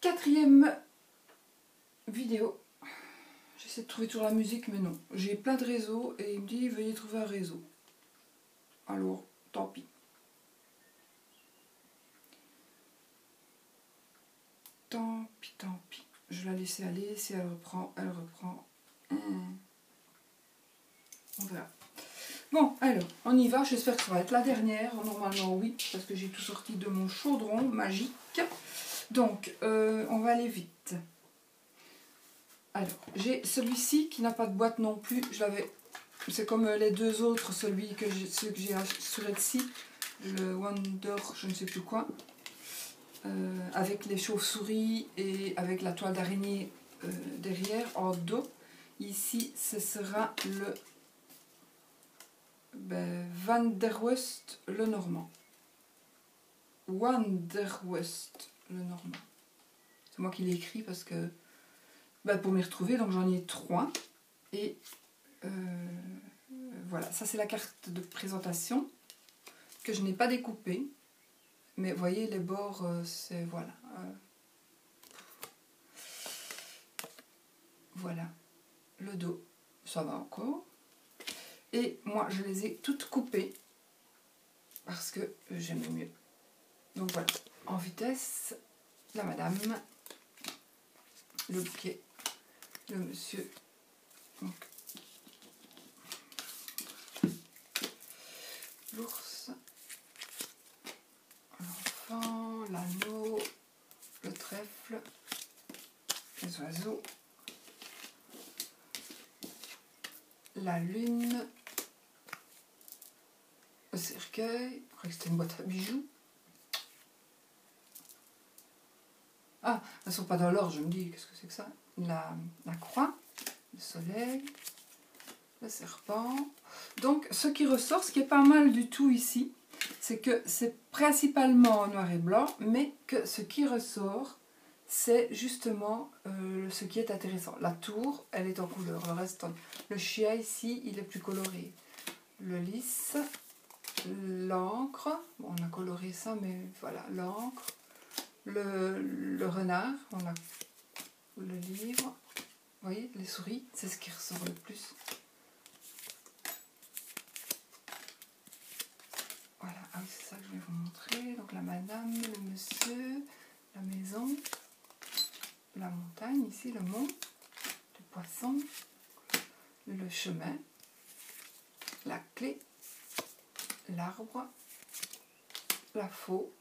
4e vidéo. J'essaie de trouver toujours la musique, mais non. J'ai plein de réseaux et il me dit veuillez trouver un réseau. Alors, tant pis. Tant pis, tant pis. Je la laisse aller. Si elle reprend, elle reprend. On verra. Bon, alors, on y va. J'espère que ça va être la dernière. Normalement, oui, parce que j'ai tout sorti de mon chaudron magique. Donc, on va aller vite. Alors, j'ai celui-ci qui n'a pas de boîte non plus. Je l'avais... C'est comme les deux autres, ceux que j'ai sur Etsy. Le Wonder, je ne sais plus quoi. Avec les chauves-souris et avec la toile d'araignée derrière, en dos. Ici, ce sera le Van der West, le Normand. Van der West, le Normand. C'est moi qui l'ai écrit parce que pour m'y retrouver, donc j'en ai 3. Et voilà, ça c'est la carte de présentation que je n'ai pas découpée. Mais vous voyez, les bords, c'est... Voilà. Voilà. Le dos, ça va encore. Et moi, je les ai toutes coupées parce que j'aime mieux. Donc voilà, en vitesse, la madame, le bouquet, le monsieur. Donc, l'ours, l'enfant, l'anneau, le trèfle, les oiseaux, la lune, le cercueil. Je croyais que c'était une boîte à bijoux. Ah, elles ne sont pas dans l'ordre, je me dis, qu'est-ce que c'est que ça? La croix, le soleil, le serpent. Donc, ce qui ressort, ce qui est pas mal du tout ici, c'est que c'est principalement en noir et blanc, mais que ce qui ressort, c'est justement ce qui est intéressant. La tour, elle est en couleur. Le reste, le chien ici, il est plus coloré. Le lys, l'encre, bon, on a coloré ça, mais voilà, l'encre. Le renard, on a le livre. Vous voyez, les souris, c'est ce qui ressort le plus. Voilà, ah oui, c'est ça que je vais vous montrer. Donc la madame, le monsieur, la maison, la montagne, ici le mont, le poisson, le chemin, la clé, l'arbre, la faux,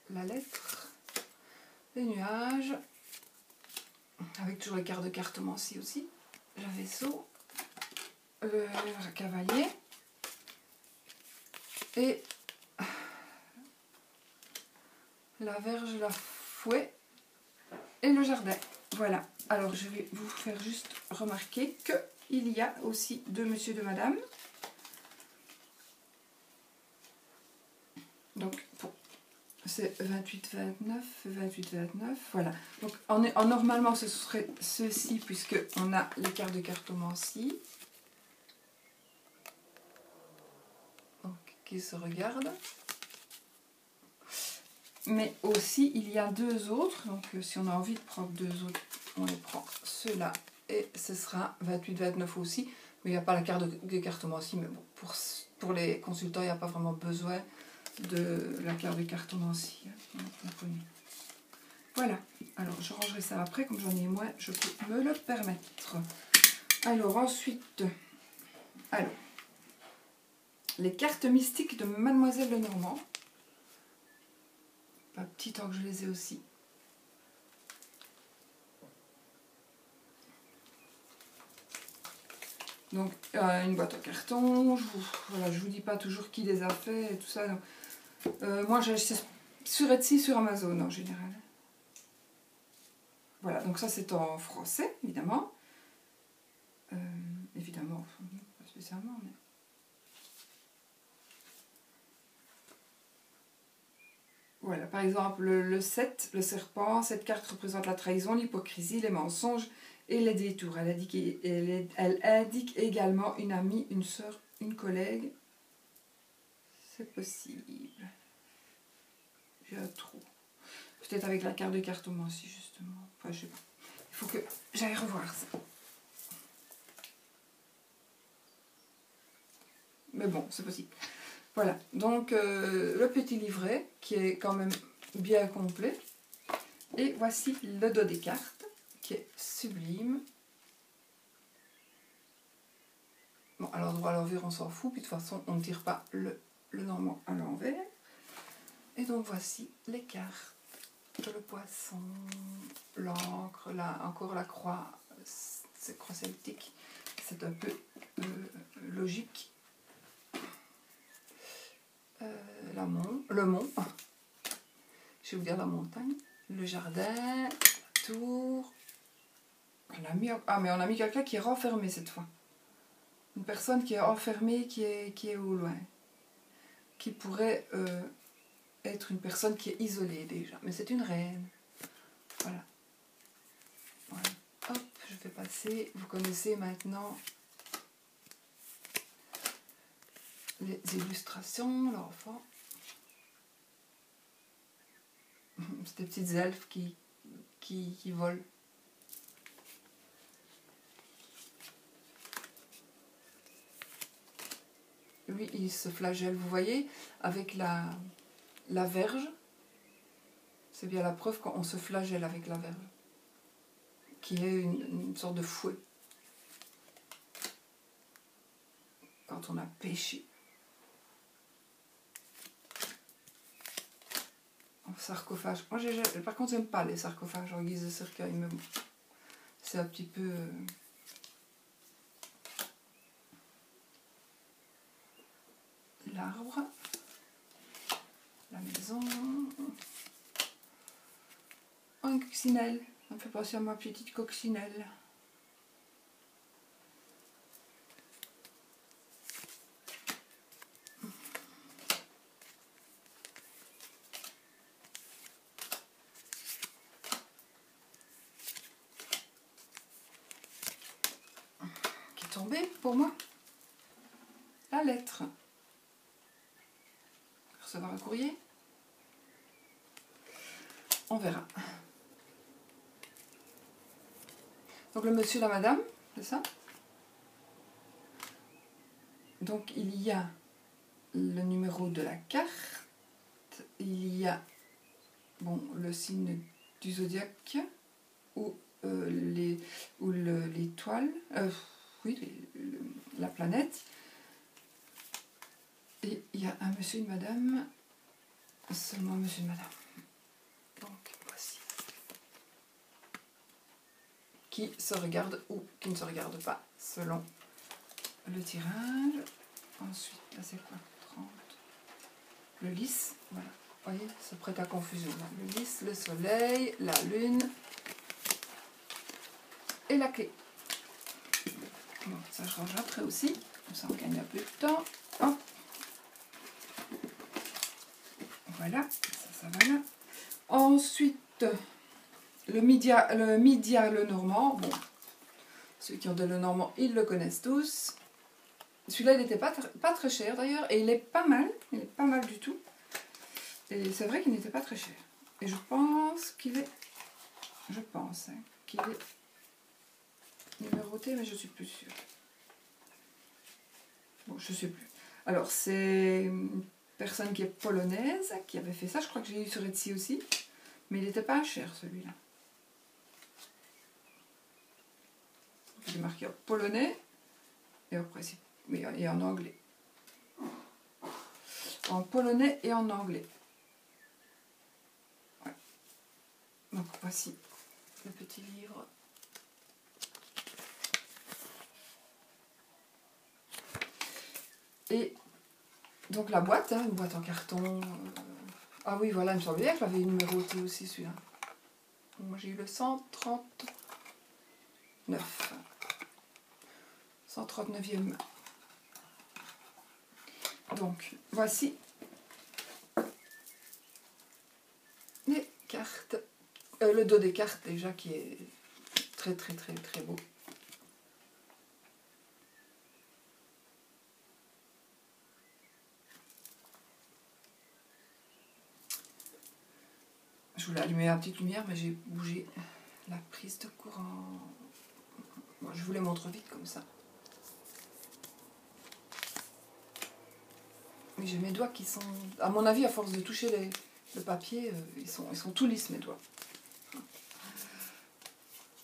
la lettre, les nuages, avec toujours les cartes de cartomancie aussi, le vaisseau, le cavalier, et la verge, la fouet et le jardin. Voilà, alors je vais vous faire juste remarquer qu'il y a aussi deux monsieur et deux madame. Donc c'est 28-29, 28-29, voilà. Donc normalement ce serait ceci puisque on a les cartes de cartomancie. Donc qui se regardent. Mais aussi il y a deux autres, donc si on a envie de prendre deux autres, on les prend ceux-là et ce sera 28-29 aussi. Mais il n'y a pas la carte de cartomancie, mais bon, pour les consultants, il n'y a pas vraiment besoin de la carte de cartomancie. Voilà, alors je rangerai ça après, comme j'en ai moins, je peux me le permettre. Alors ensuite, les cartes mystiques de Mademoiselle Lenormand. Pas petit tant que je les ai aussi. Donc une boîte en carton, je vous dis pas toujours qui les a fait et tout ça. Moi j'ai acheté sur Etsy, sur Amazon en général. Voilà, donc ça c'est en français évidemment. Évidemment, pas spécialement, mais... Voilà, par exemple, le 7, le serpent, cette carte représente la trahison, l'hypocrisie, les mensonges et les détours. Elle indique également une amie, une sœur, une collègue. C'est possible. J'ai un trou. peut-être avec la carte de carton moi aussi, justement. Enfin, je sais pas. Il faut que j'aille revoir ça. Mais bon, c'est possible. Voilà, donc le petit livret qui est quand même bien complet. Et voici le dos des cartes qui est sublime. Bon, alors droit à l'envers, on s'en fout, puis de toute façon, on ne tire pas le normand à l'envers. Et donc voici les cartes. Le poisson, l'encre, là encore la croix, c'est croix celtique, c'est un peu logique. Le mont, je vais vous dire la montagne, le jardin, la tour. Ah, mais on a mis quelqu'un qui est renfermé cette fois. Une personne qui est enfermée, qui est au loin. Qui pourrait être une personne qui est isolée déjà. Mais c'est une reine. Voilà. Voilà. Hop, je vais passer. Vous connaissez maintenant les illustrations, l'enfant. C'est des petites elfes qui volent. Lui, il se flagelle, vous voyez, avec la verge. C'est bien la preuve qu'on se flagelle avec la verge. Qui est une sorte de fouet. Quand on a pêché. En sarcophage. Moi, par contre, j'aime pas les sarcophages en guise de cercueil. Mais bon, c'est un petit peu... l'arbre, la maison, une coccinelle, ça me fait penser à ma petite coccinelle. Qui est tombée pour moi, la lettre. Recevoir un courrier, on verra. Donc le monsieur, la madame, c'est ça? Donc il y a le numéro de la carte, il y a bon, le signe du zodiaque ou l'étoile, oui, la planète. Et il y a un monsieur et une madame, seulement monsieur et madame. Donc voici. Qui se regarde ou qui ne se regarde pas, selon le tirage. Ensuite, là c'est quoi? 30. Le lys, voilà. Vous voyez, ça prête à confusion. Là. Le lys, le soleil, la lune et la clé. Bon, ça je range après aussi. Comme ça on gagne un peu de temps. Hop. Voilà, ça va là. Ensuite, le le normand. Bon, ceux qui ont de le normand, ils le connaissent tous. Celui-là, il n'était pas très cher d'ailleurs. Et il est pas mal. Il est pas mal du tout. Et c'est vrai qu'il n'était pas très cher. Et je pense qu'il est... Je pense qu'il est numéroté, mais je suis plus sûre. Bon, je sais plus. Alors, c'est une personne qui est polonaise, qui avait fait ça. Je crois que j'ai eu sur Etsy aussi. Mais il n'était pas cher, celui-là. Il est marqué en polonais et en principe, et en anglais. En polonais et en anglais. Ouais. Donc, voici le petit livre. Et donc la boîte, hein, une boîte en carton. Ah oui, voilà, il me semblait bien que j'avais numéroté aussi celui-là. Moi j'ai eu le 139. 139e. Donc voici les cartes. Le dos des cartes déjà qui est très très très très beau. Je voulais allumer la petite lumière, mais j'ai bougé la prise de courant. Bon, je vous les montre vite comme ça. Mais j'ai mes doigts qui sont... À mon avis, à force de toucher le papier, ils sont tout lisses, mes doigts.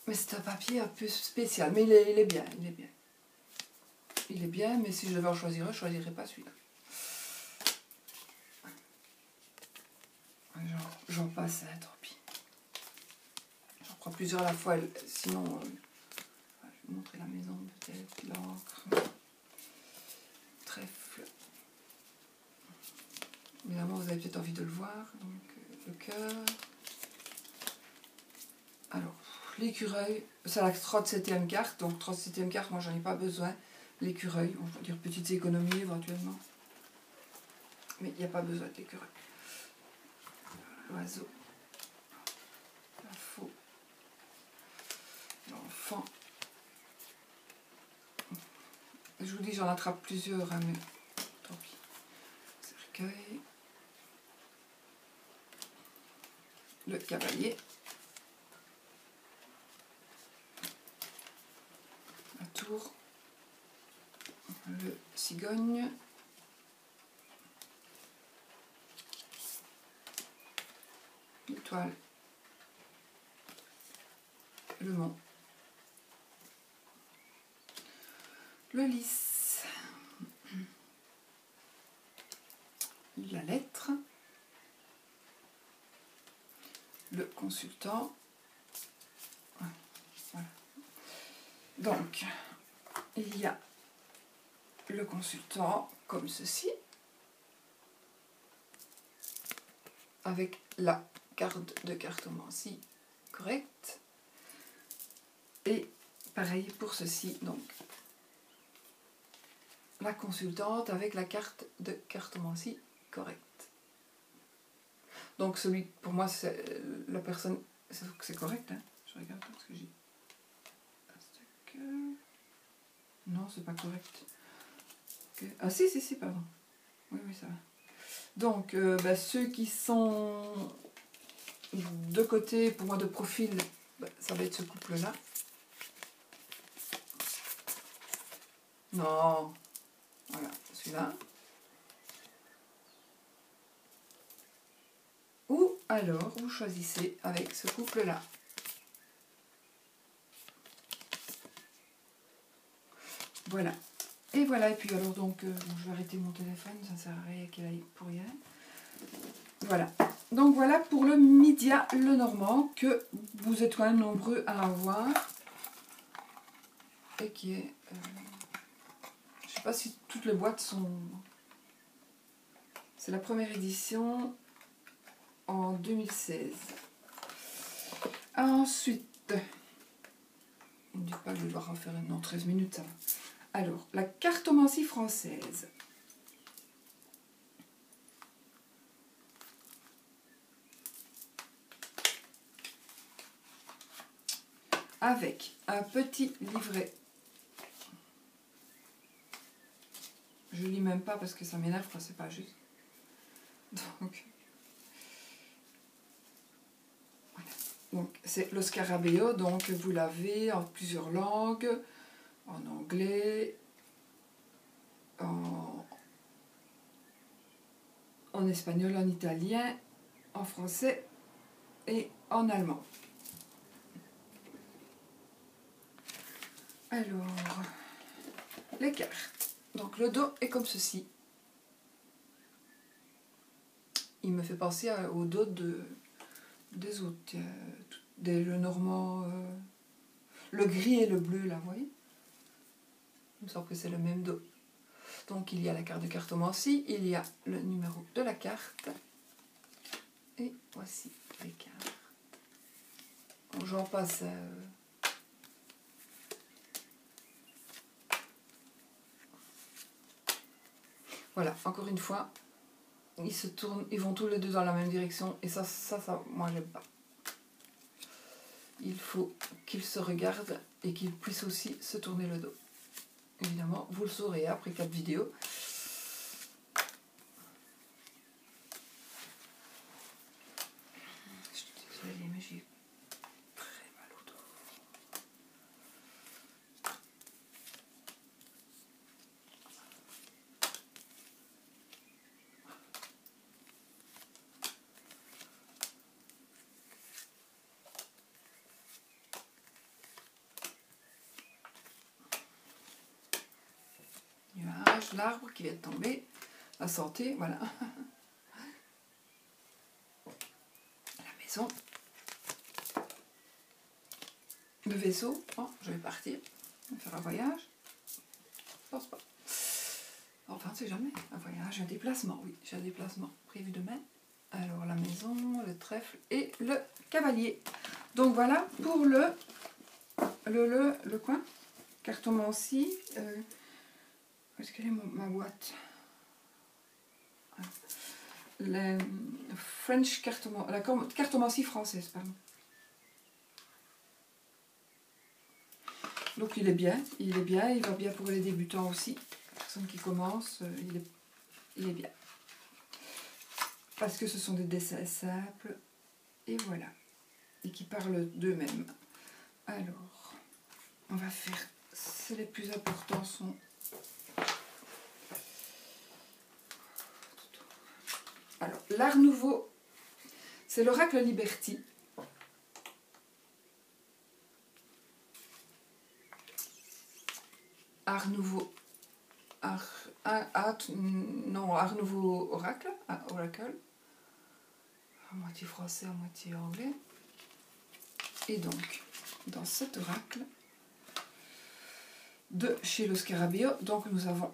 Mais c'est un papier un peu spécial. Mais il est bien, il est bien. Il est bien, mais si je devais en choisir un, je ne choisirais pas celui-là. J'en passe, hein, tant pis. J'en prends plusieurs à la fois, sinon... je vais vous montrer la maison, peut-être, l'encre. Trèfle. Évidemment, vous avez peut-être envie de le voir. Donc, le cœur. Alors, l'écureuil, c'est la 37e carte. Donc, 37e carte, moi, j'en ai pas besoin. L'écureuil, on va dire petites économies éventuellement. Mais il n'y a pas besoin de l'écureuil. L'oiseau. La faux. L'enfant. Je vous dis, j'en attrape plusieurs, hein, mais tant pis. Cercueil. Le cavalier. La tour. Le cigogne. L'étoile. Le mont. Le lys. La lettre. Le consultant. Voilà. Donc, il y a le consultant comme ceci, avec la carte de cartomancie correcte. Et pareil pour ceci, donc la consultante avec la carte de cartomancie correcte. Donc celui, pour moi, c'est la personne, c'est correct, hein. Je regarde ce que j'ai. Non, c'est pas correct. Okay. Ah si, pardon. Oui, ça va. Donc, ceux qui sont de côté, pour moi de profil, ça va être ce couple-là. Non, voilà, celui-là. Ou alors, vous choisissez avec ce couple-là. Voilà. Et voilà, et puis alors donc, bon, je vais arrêter mon téléphone, ça ne sert à rien qu'il aille pour rien. Voilà. Donc voilà pour le Midia Lenormand, que vous êtes quand même nombreux à avoir. Et qui est... je ne sais pas si toutes les boîtes sont... C'est la première édition en 2016. Ensuite... On ne dit pas que je vais devoir en faire une... Non, 13 minutes, ça va. Alors, la cartomancie française. Avec un petit livret. Je lis même pas parce que ça m'énerve quand c'est pas juste. Donc, voilà. Donc c'est le Scarabeo, donc vous l'avez en plusieurs langues, en anglais, en espagnol, en italien, en français et en allemand. Alors, les cartes. Donc le dos est comme ceci. Il me fait penser au dos des autres. Des Lenormand, le gris et le bleu, là, vous voyez. Il me semble que c'est le même dos. Donc il y a la carte de cartomancie, il y a le numéro de la carte. Et voici les cartes. Bon, j'en passe... Voilà, encore une fois, ils se tournent, ils vont tous les deux dans la même direction, et ça moi j'aime pas. Il faut qu'ils se regardent et qu'ils puissent aussi se tourner le dos. Évidemment, vous le saurez après 4 vidéos. l'arbre qui vient de tomber. La santé, voilà. La maison. Le vaisseau. Oh, je vais partir. Je vais faire un voyage. Je pense pas. Enfin, on ne sait jamais. Un voyage, un déplacement. Oui, j'ai un déplacement prévu demain. Alors, la maison, le trèfle et le cavalier. Donc, voilà pour le quoi? Cartomancie. Où est-ce qu'elle est ma boîte? Le French cartomancie. La cartomancie française, pardon. Donc, il est bien. Il va bien pour les débutants aussi. Personne qui commence, il est bien. Parce que ce sont des dessins simples. Et voilà. Et qui parlent d'eux-mêmes. Alors, on va faire... Les plus importants sont... Alors, l'Art Nouveau, c'est l'Oracle Liberty. Art Nouveau... Art Nouveau Oracle. Oracle. À moitié français, à moitié anglais. Et donc, dans cet oracle de chez le Scarabeo, donc nous avons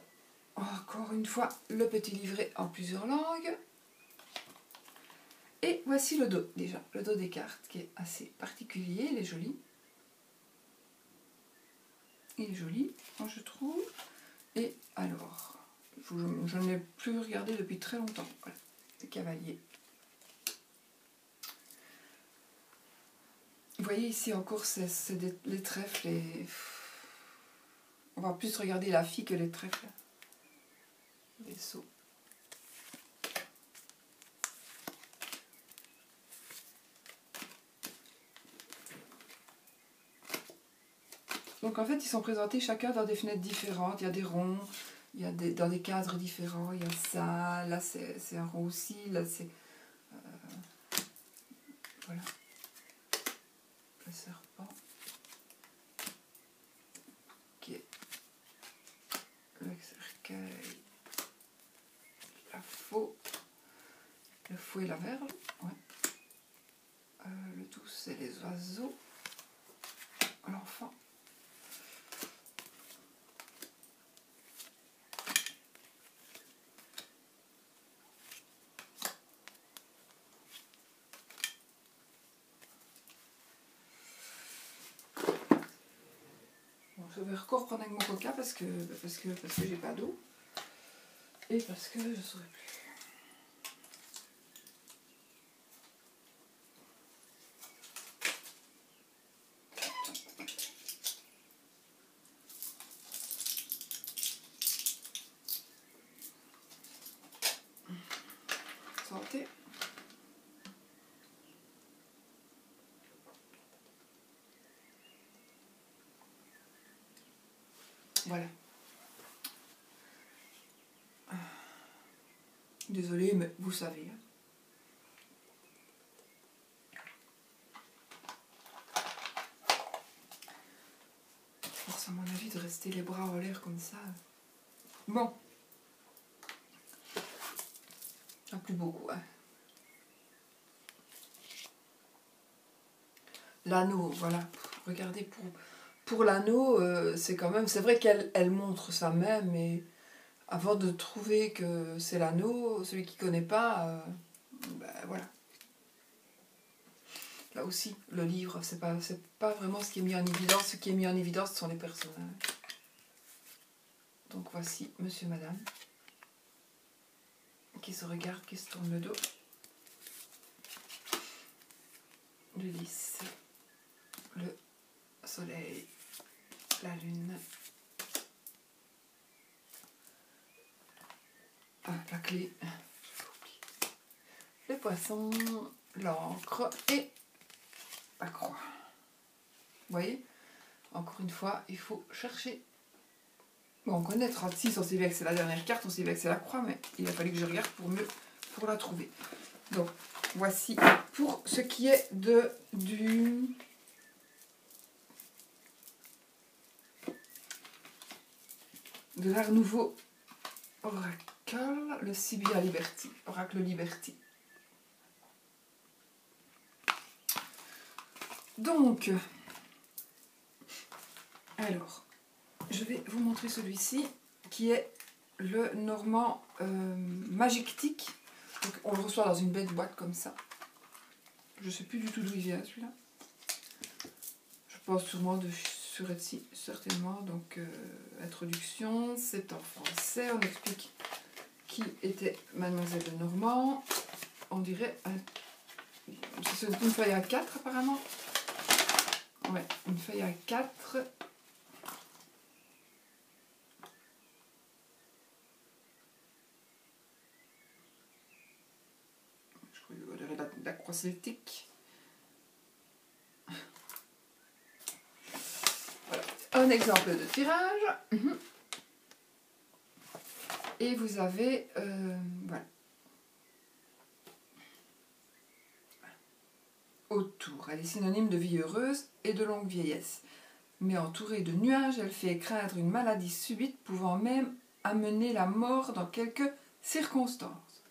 encore une fois le petit livret en plusieurs langues. Et voici le dos, déjà, le dos des cartes qui est assez particulier, il est joli. Il est joli, moi je trouve. Et alors, je n'ai plus regardé depuis très longtemps. Voilà, les cavaliers. Vous voyez ici encore, c'est les trèfles. On va plus regarder la fille que les trèfles. Les sauts. Donc en fait, ils sont présentés chacun dans des fenêtres différentes. Il y a des ronds, il y a dans des cadres différents. Il y a ça, là c'est un rond aussi, là c'est... voilà. Le serpent. Ok. Le cercueil. La faux. Le fou et la verve. Ouais. Le tout, c'est les oiseaux. L'enfant. Je vais encore reprendre avec mon coca parce que j'ai pas d'eau et parce que je ne saurais plus. Santé. Voilà. Désolée, mais vous savez. Force à mon avis de rester les bras en l'air comme ça. Bon. Pas plus beaucoup, hein. L'anneau, voilà. Regardez, pour l'anneau, c'est quand même... C'est vrai qu'elle montre sa main, mais avant de trouver que c'est l'anneau, celui qui ne connaît pas, ben voilà. Là aussi, le livre, c'est pas vraiment ce qui est mis en évidence. Ce qui est mis en évidence, ce sont les personnages. Donc voici monsieur, madame, qui se regarde, qui se tourne le dos. Le lys, le soleil, la lune, la clé, le poisson, l'encre et la croix. Vous voyez, encore une fois, il faut chercher. Bon, on connaît 36, on sait bien que c'est la dernière carte, on sait bien que c'est la croix, mais il a fallu que je regarde pour la trouver. Donc, voici pour ce qui est de l'Art Nouveau Oracle, le Sibia Liberty, Oracle Liberty. Donc, alors, je vais vous montrer celui-ci qui est le Normand Magictic. Donc, on le reçoit dans une belle boîte comme ça. Je ne sais plus du tout d'où il vient celui-là. Je pense sûrement sur Etsy, certainement. Donc, introduction, c'est en français. On explique qui était Mademoiselle de Normand. On dirait c'est une feuille à 4 apparemment. Ouais, une feuille à 4. Je crois qu'il y aurait la croix celtique. Voilà, un exemple de tirage. Et vous avez, voilà. Autour, elle est synonyme de vie heureuse et de longue vieillesse. Mais entourée de nuages, elle fait craindre une maladie subite pouvant même amener la mort dans quelques circonstances.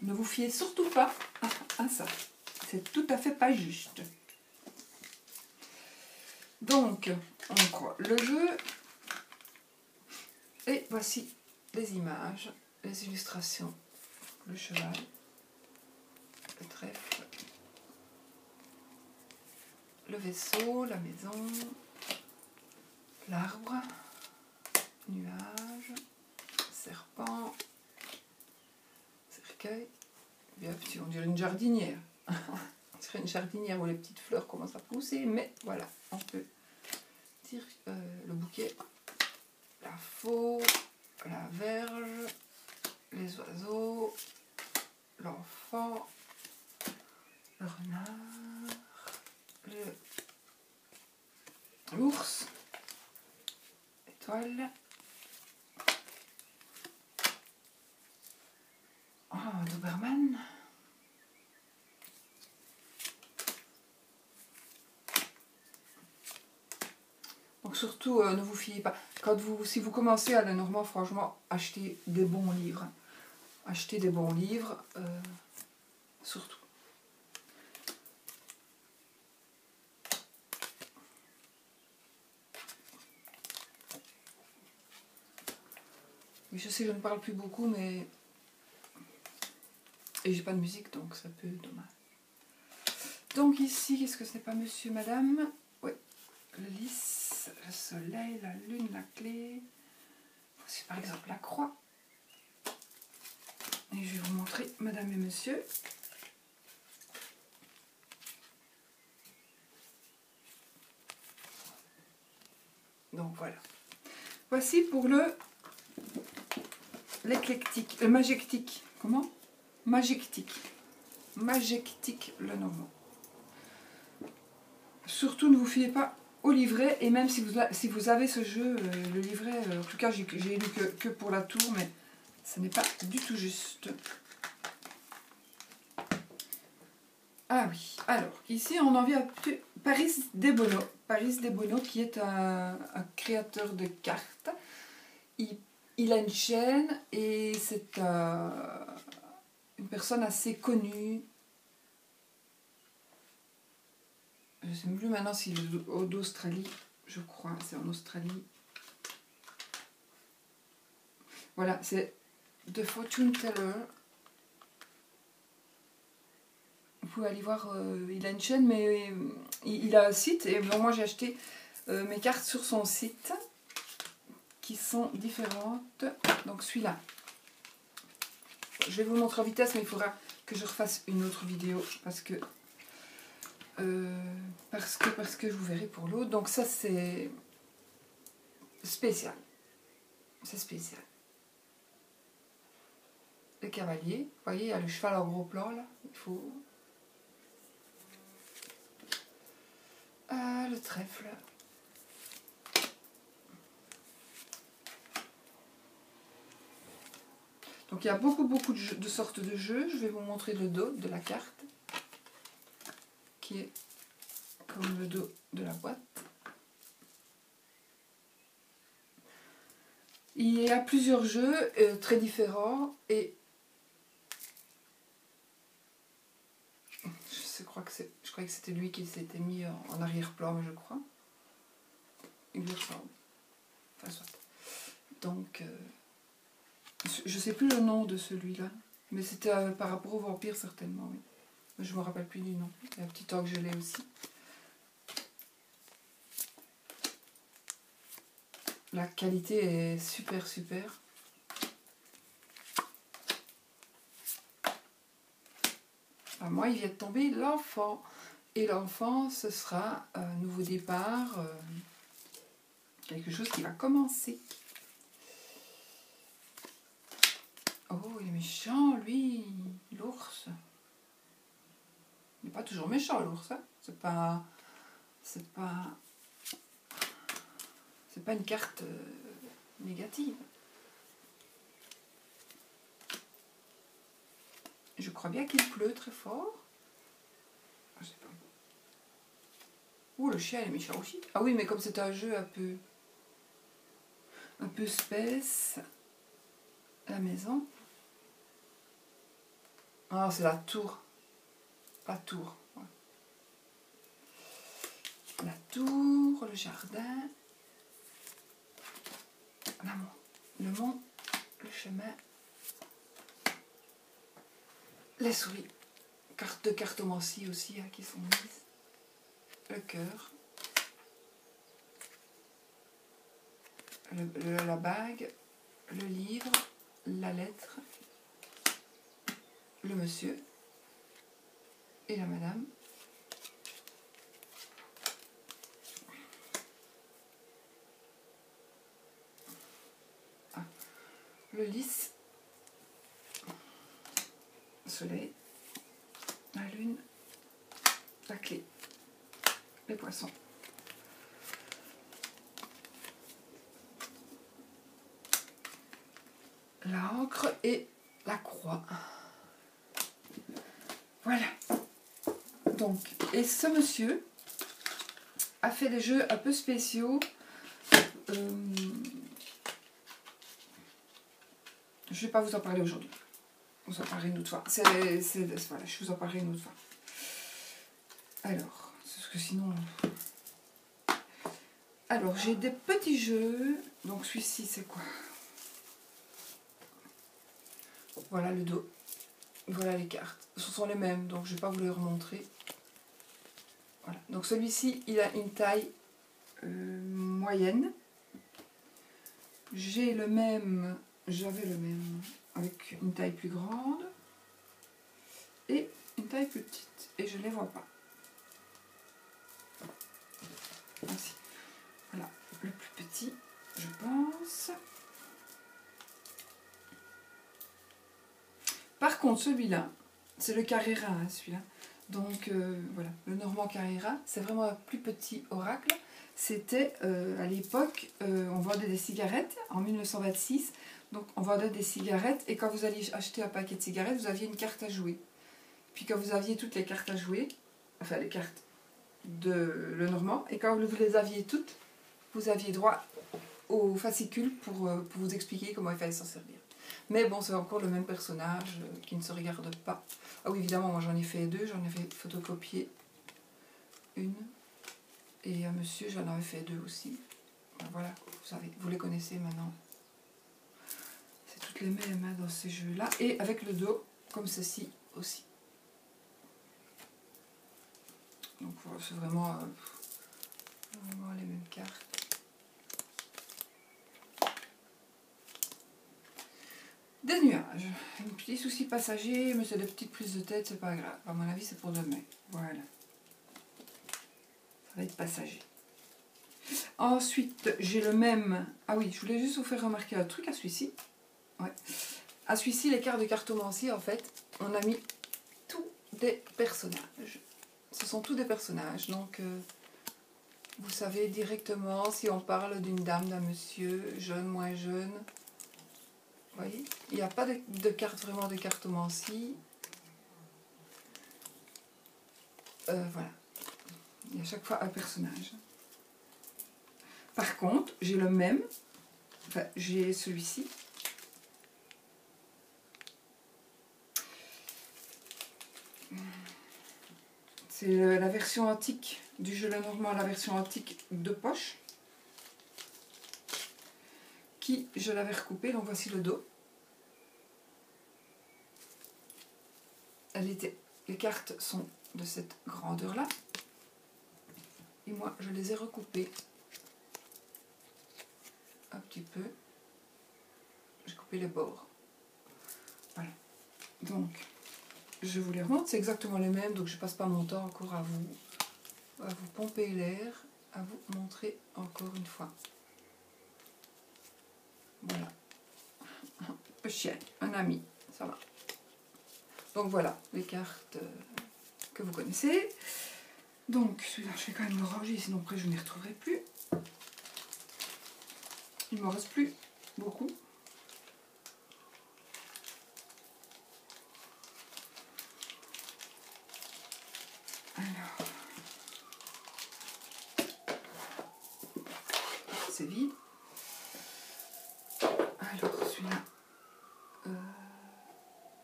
Ne vous fiez surtout pas à ça. C'est tout à fait pas juste. Donc, on croit le jeu. Et voici les images, les illustrations. Le cheval, le trèfle, le vaisseau, la maison, l'arbre, nuage, serpent, cercueil. Bien petit, on dirait une jardinière. On dirait une jardinière où les petites fleurs commencent à pousser, mais voilà, on peut tirer le bouquet, la faux, la verge, les oiseaux, l'enfant, le renard, l'ours, l'étoile. Oh, Doberman. Donc surtout, ne vous fiez pas. Si vous commencez à la Normand, franchement, achetez des bons livres. Achetez des bons livres, surtout. Je sais, je ne parle plus beaucoup, mais... Et j'ai pas de musique, donc ça peut être dommage. Donc ici, qu'est-ce que ce n'est pas monsieur, madame? Oui, le lys, le soleil, la lune, la clé. Voici par exemple la croix. Et je vais vous montrer madame et monsieur. Donc voilà. Voici pour l'éclectique, le magectique. Comment? Magectique. Magectique le Normand. Surtout ne vous fiez pas au livret, et même si vous avez ce jeu, le livret, en tout cas j'ai lu que pour la tour, mais ce n'est pas du tout juste. Ah oui, alors ici on en vient à Paris Desbonneaux. Paris Desbonneaux qui est un créateur de cartes. Il a une chaîne et c'est une personne assez connue. Je ne sais plus maintenant s'il est d'Australie, je crois, c'est en Australie. Voilà, c'est The Fortune Teller. Vous pouvez aller voir, il a une chaîne, mais il a un site. Et bon, moi j'ai acheté mes cartes sur son site, qui sont différentes. Donc celui-là, je vais vous montrer en vitesse, mais il faudra que je refasse une autre vidéo, parce que je vous verrai pour l'autre. Donc ça c'est spécial. C'est spécial. Le cavalier, vous voyez, il y a le cheval en gros plan là. Il faut... le trèfle. Donc il y a beaucoup de sortes de jeux. Je vais vous montrer le dos de la carte, qui est comme le dos de la boîte. Il y a plusieurs jeux très différents et je crois que c'était lui qui s'était mis en arrière-plan, mais je crois. Il lui ressemble. Enfin, soit. Donc, je sais plus le nom de celui-là, mais c'était par rapport au vampire certainement, oui. Je me rappelle plus du nom. Il y a un petit temps que je l'ai aussi. La qualité est super super. Alors moi, il vient de tomber l'enfant. Et l'enfant, ce sera un nouveau départ, quelque chose qui va commencer. Oh, il est méchant, lui, l'ours. Il n'est pas toujours méchant, l'ours. Hein. C'est pas une carte négative. Je crois bien qu'il pleut très fort. Je sais pas. Ouh, le chien est méchant aussi. Ah oui, mais comme c'est un jeu un peu space, la maison. Ah, c'est la tour. La tour. Ouais. La tour, le jardin. L'amour. Le mont, le chemin. Les souris. Cartes de cartomancie aussi qui sont mises. Le cœur. La bague. Le livre. La lettre. Le monsieur. Et la madame. Ah. Le lys. Le soleil. La lune. La clé. Les poissons. L'encre et la croix. Voilà. Donc, et ce monsieur a fait des jeux un peu spéciaux. Je ne vais pas vous en parler aujourd'hui. Vous en parlerez une autre fois. Voilà, je vous en parlerai une autre fois. Alors, parce que sinon... Alors, j'ai des petits jeux. Donc, celui-ci, c'est quoi? Voilà le dos. Voilà les cartes. Ce sont les mêmes, donc je ne vais pas vous les remontrer. Voilà. Donc, celui-ci, il a une taille moyenne. J'avais le même avec une taille plus grande et une taille plus petite. Et je ne les vois pas. Ainsi. Voilà, le plus petit, je pense. Par contre, celui-là, c'est le Carrera, hein, celui-là. Donc, voilà, le Normand Carrera, c'est vraiment un plus petit oracle. C'était, à l'époque, on vendait des cigarettes, en 1926. Donc, on vendait des cigarettes, et quand vous alliez acheter un paquet de cigarettes, vous aviez une carte à jouer. Puis quand vous aviez toutes les cartes à jouer, enfin, les cartes de le Normand, et quand vous les aviez toutes, vous aviez droit au fascicule pour vous expliquer comment il fallait s'en servir. Mais bon, c'est encore le même personnage qui ne se regarde pas. Ah oui, évidemment, moi j'en ai fait deux. J'en ai fait photocopier une. Et un monsieur, j'en avais fait deux aussi. Ben voilà, vous les connaissez maintenant. C'est toutes les mêmes hein, dans ces jeux-là. Et avec le dos, comme ceci aussi. Donc voilà, c'est vraiment les mêmes cartes. Des nuages. Un petit souci passager, mais c'est des petites prises de tête, c'est pas grave. À mon avis, c'est pour demain. Voilà. Ça va être passager. Ensuite, j'ai le même... Ah oui, je voulais juste vous faire remarquer un truc à celui-ci. Ouais. À celui-ci, les cartes de cartomancie, en fait, on a mis tous des personnages. Ce sont tous des personnages, donc... vous savez directement si on parle d'une dame, d'un monsieur, jeune, moins jeune... Vous voyez, il n'y a pas de carte vraiment de cartomancie. Voilà. Il y a à chaque fois un personnage. Par contre, j'ai le même Enfin, j'ai celui-ci. C'est la version antique du jeu Lenormand, la version antique de poche. Qui, je l'avais recoupée, donc voici le dos. Les cartes sont de cette grandeur-là. Et moi, je les ai recoupées un petit peu. J'ai coupé les bords. Voilà. Donc, je vous les remonte. C'est exactement les mêmes, donc je ne passe pas mon temps encore à vous pomper l'air, à vous montrer encore une fois. Voilà. Un chien, un ami, ça va. Donc voilà, les cartes que vous connaissez. Donc, celui-là, je vais quand même le ranger, sinon après je ne les retrouverai plus. Il ne m'en reste plus beaucoup. Alors, c'est vide. Alors, celui-là,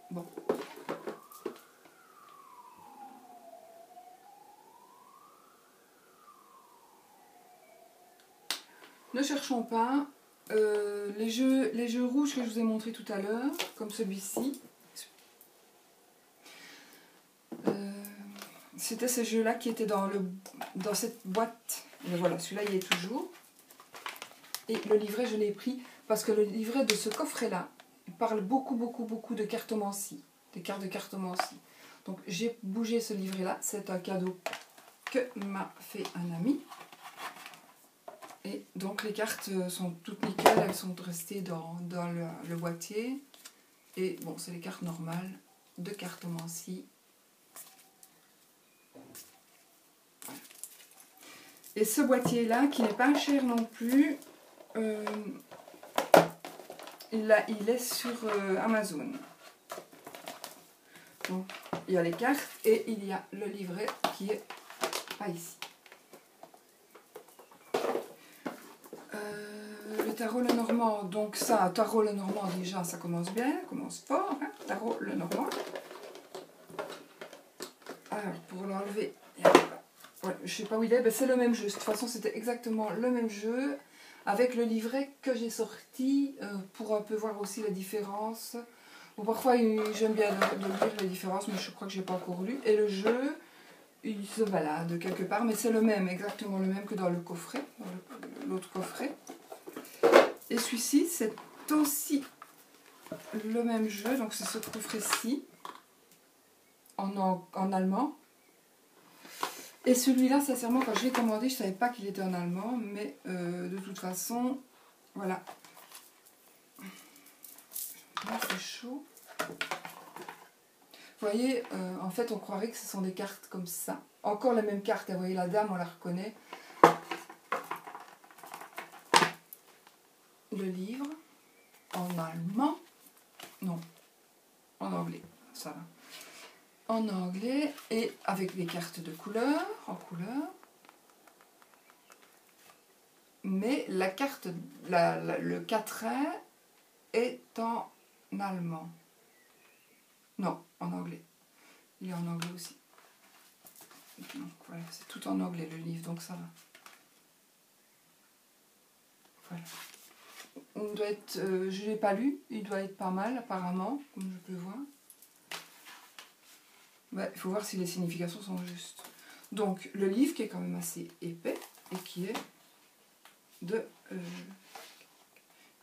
bon. Ne cherchons pas. Les jeux rouges que je vous ai montrés tout à l'heure, comme celui-ci, c'était ce jeu-là qui était dans cette boîte. Et voilà, celui-là, il est toujours. Et le livret, je l'ai pris parce que le livret de ce coffret-là parle beaucoup de cartomancie, des cartes de cartomancie. Donc, j'ai bougé ce livret-là. C'est un cadeau que m'a fait un ami. Et donc les cartes sont toutes nickel, elles sont restées dans le boîtier. Et bon, c'est les cartes normales de cartomancie. Voilà. Et ce boîtier-là, qui n'est pas cher non plus, il est sur Amazon. Donc, il y a les cartes et il y a le livret qui est pas ici. Le tarot Lenormand, donc ça, tarot Lenormand déjà, ça commence bien, commence fort, hein, tarot Lenormand. Alors, pour l'enlever, ouais, je sais pas où il est, ben c'est le même jeu. De toute façon, c'était exactement le même jeu, avec le livret que j'ai sorti, pour un peu voir aussi la différence. Bon, parfois, j'aime bien de lire les différences, mais je crois que j'ai pas encore lu. Et le jeu, il se balade quelque part, mais c'est le même, exactement le même que dans le coffret, dans l'autre coffret. Et celui-ci, c'est aussi le même jeu, donc c'est ce coffret-ci, en allemand. Et celui-là, sincèrement, quand je l'ai commandé, je ne savais pas qu'il était en allemand, mais de toute façon, voilà. C'est chaud. Vous voyez, en fait, on croirait que ce sont des cartes comme ça. Encore la même carte, vous voyez, la dame, on la reconnaît. Le livre, en allemand, non, en anglais, ça va. En anglais, et avec les cartes de couleur, en couleur. Mais la carte, le quatrain est en allemand. Non, en anglais. Il est en anglais aussi. Donc voilà, c'est tout en anglais le livre, donc ça va. Voilà. On doit être, je ne l'ai pas lu, il doit être pas mal apparemment, comme je peux voir. Ouais, il faut voir si les significations sont justes. Donc le livre qui est quand même assez épais et qui est de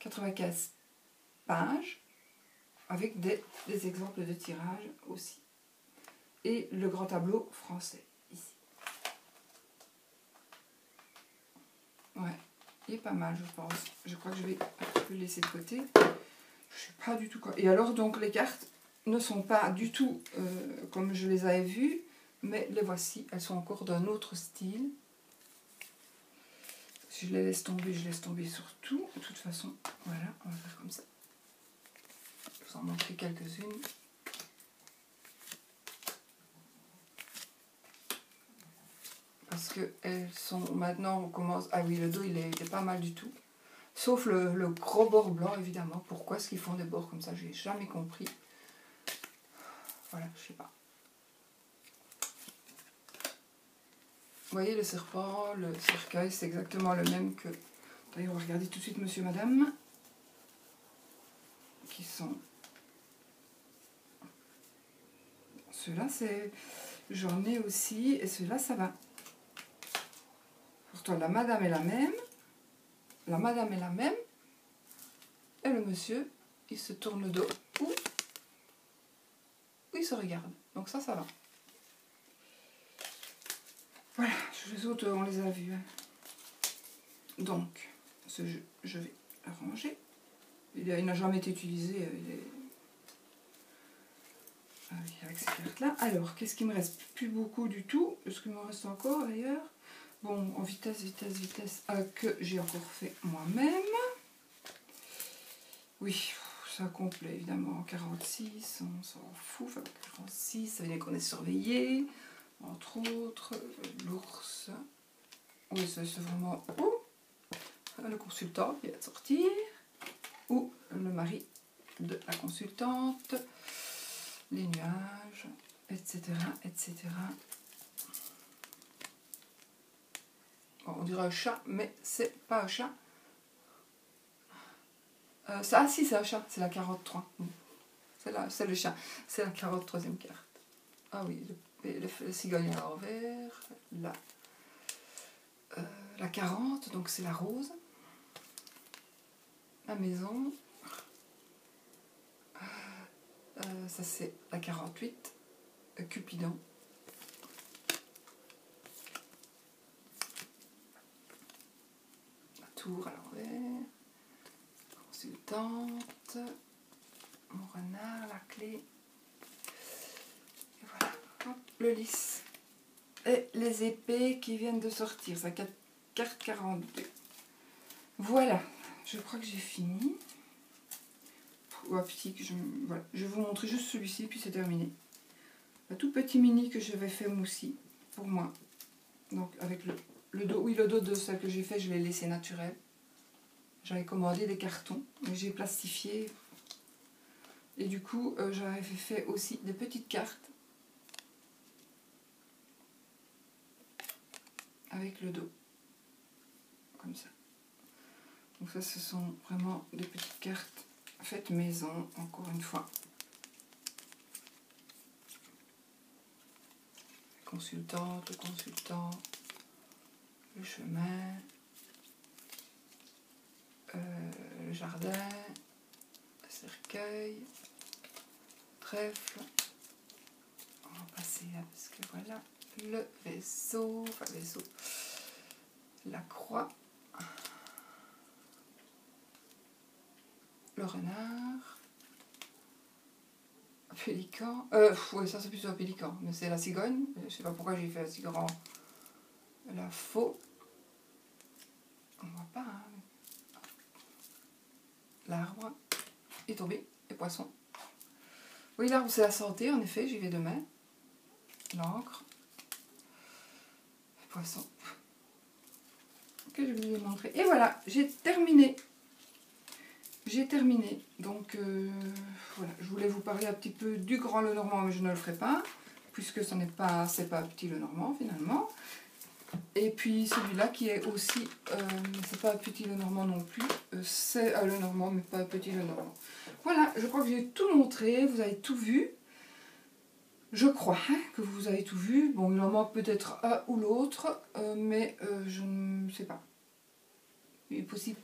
95 pages avec des exemples de tirage aussi. Et le grand tableau français ici. Ouais, il est pas mal je pense. Je crois que je vais un petit peu le laisser de côté. Je sais pas du tout quoi. Et alors donc les cartes ne sont pas du tout comme je les avais vues, mais les voici. Elles sont encore d'un autre style. Si je les laisse tomber, je laisse tomber sur tout. De toute façon, voilà, on va faire comme ça. Je vais vous en montrer quelques-unes. Parce que elles sont maintenant, on commence. Ah oui, le dos il était pas mal du tout. Sauf le gros bord blanc, évidemment. Pourquoi est-ce qu'ils font des bords comme ça? J'ai jamais compris. Voilà, je sais pas. Vous voyez, le serpent, le cercueil, c'est exactement le même que... D'ailleurs, on va regarder tout de suite Monsieur, Madame. Qui sont... Ceux-là, c'est... J'en ai aussi. Et ceux-là, ça va. Pourtant, la Madame est la même. La Madame est la même. Et le monsieur, il se tourne le dos. Ou il se regarde. Donc ça, ça va. Voilà, les autres, on les a vus. Hein. Donc, ce jeu, je vais le ranger. Il n'a jamais été utilisé avec ces cartes-là. Alors, qu'est-ce qu'il me reste? Plus beaucoup du tout. Est-ce qu'il me reste encore d'ailleurs? Bon, en vitesse, que j'ai encore fait moi-même. Oui, ça complet évidemment. 46, on s'en fout. Enfin, 46, ça veut dire qu'on est surveillé. Entre autres, l'ours. Oui, c'est vraiment le consultant qui vient de sortir. Ou le mari de la consultante. Les nuages, etc. etc. Bon, on dirait un chat, mais c'est pas un chat. Ah si, c'est un chat, c'est la carotte 3. C'est le chat, c'est la carotte 3e carte. Ah oui, le cigogne à l'envers, la 40, donc c'est la rose. La maison. Ça c'est la 48, Cupidon. La tour à l'envers. Consultante. Mon renard, la clé. Et voilà, hop, le lys. Et les épées qui viennent de sortir, ça carte 42. Voilà, je crois que j'ai fini. Voilà, je vais vous montrer juste celui-ci, puis c'est terminé. Un tout petit mini que j'avais fait moussi pour moi. Donc avec le dos, oui, le dos de celle que j'ai fait, je l'ai laissé naturel. J'avais commandé des cartons, mais j'ai plastifié. Et du coup, j'avais fait aussi des petites cartes avec le dos, comme ça. Donc ça, ce sont vraiment des petites cartes faites maison, encore une fois. Consultante, le consultant, le chemin, le jardin, le cercueil, trèfle. On va passer là parce que voilà, le vaisseau, enfin le vaisseau, la croix, le renard, pélican, oui ça c'est plutôt un pélican, mais c'est la cigogne, je sais pas pourquoi j'ai fait si grand, la faux, on voit pas, hein. L'arbre est tombé, les poissons. Oui, l'arbre c'est la santé, en effet, j'y vais demain. L'encre, les poissons. Ok, je vais vous montrer. Et voilà, j'ai terminé. J'ai terminé. Donc, voilà, je voulais vous parler un petit peu du Grand Lenormand, mais je ne le ferai pas, puisque ce n'est pas, c'est pas Petit Lenormand finalement. Et puis celui-là qui est aussi, c'est pas Petit Lenormand non plus, c'est un Lenormand, mais pas Petit Lenormand. Voilà, je crois que j'ai tout montré, vous avez tout vu. Je crois hein, que vous avez tout vu. Bon, il en manque peut-être un ou l'autre, mais je ne sais pas. Il est possible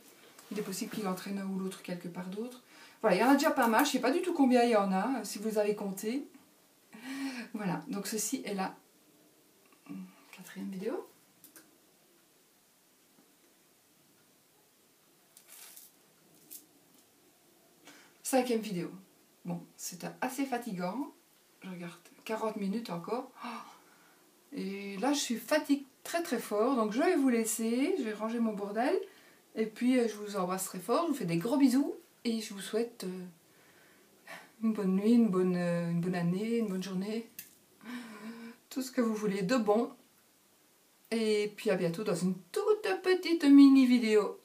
qu'il entraîne un ou l'autre quelque part d'autre. Voilà, il y en a déjà pas mal. Je ne sais pas du tout combien il y en a, si vous avez compté. Voilà, donc ceci est la 4e vidéo. Cinquième vidéo. Bon, c'était assez fatigant. Je regarde 40 minutes encore. Et là, je suis fatiguée très très fort. Donc je vais vous laisser. Je vais ranger mon bordel. Et puis, je vous embrasse très fort. Je vous fais des gros bisous. Et je vous souhaite une bonne nuit, une bonne année, une bonne journée. Tout ce que vous voulez de bon. Et puis à bientôt dans une toute petite mini vidéo.